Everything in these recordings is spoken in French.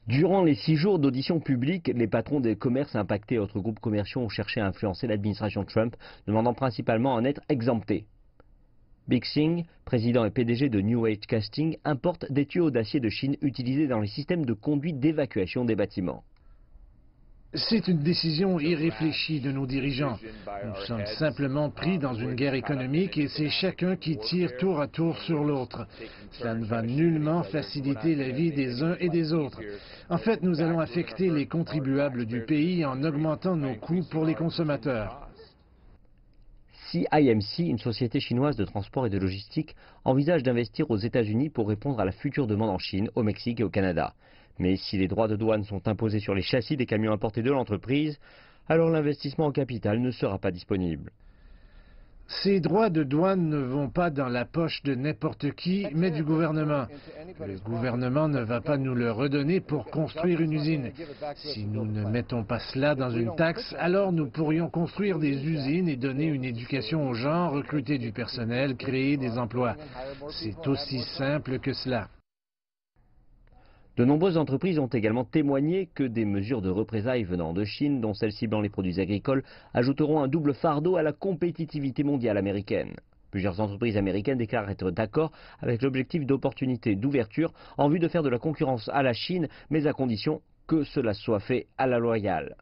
Durant les 6 jours d'audition publique, les patrons des commerces impactés et autres groupes commerciaux ont cherché à influencer l'administration Trump, demandant principalement à en être exemptés. Bixing, président et PDG de New Age Casting, importe des tuyaux d'acier de Chine utilisés dans les systèmes de conduite d'évacuation des bâtiments. C'est une décision irréfléchie de nos dirigeants. Nous sommes simplement pris dans une guerre économique et c'est chacun qui tire tour à tour sur l'autre. Cela ne va nullement faciliter la vie des uns et des autres. En fait, nous allons affecter les contribuables du pays en augmentant nos coûts pour les consommateurs. CIMC, une société chinoise de transport et de logistique, envisage d'investir aux États-Unis pour répondre à la future demande en Chine, au Mexique et au Canada. Mais si les droits de douane sont imposés sur les châssis des camions importés de l'entreprise, alors l'investissement en capital ne sera pas disponible. Ces droits de douane ne vont pas dans la poche de n'importe qui, mais du gouvernement. Le gouvernement ne va pas nous le redonner pour construire une usine. Si nous ne mettons pas cela dans une taxe, alors nous pourrions construire des usines et donner une éducation aux gens, recruter du personnel, créer des emplois. C'est aussi simple que cela. De nombreuses entreprises ont également témoigné que des mesures de représailles venant de Chine, dont celles ciblant les produits agricoles, ajouteront un double fardeau à la compétitivité mondiale américaine. Plusieurs entreprises américaines déclarent être d'accord avec l'objectif d'opportunité d'ouverture en vue de faire de la concurrence à la Chine, mais à condition que cela soit fait à la loyale.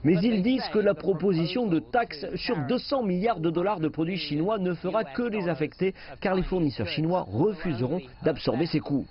Mais ils disent que la proposition de taxe sur 200 milliards de dollars de produits chinois ne fera que les affecter, car les fournisseurs chinois refuseront d'absorber ces coûts.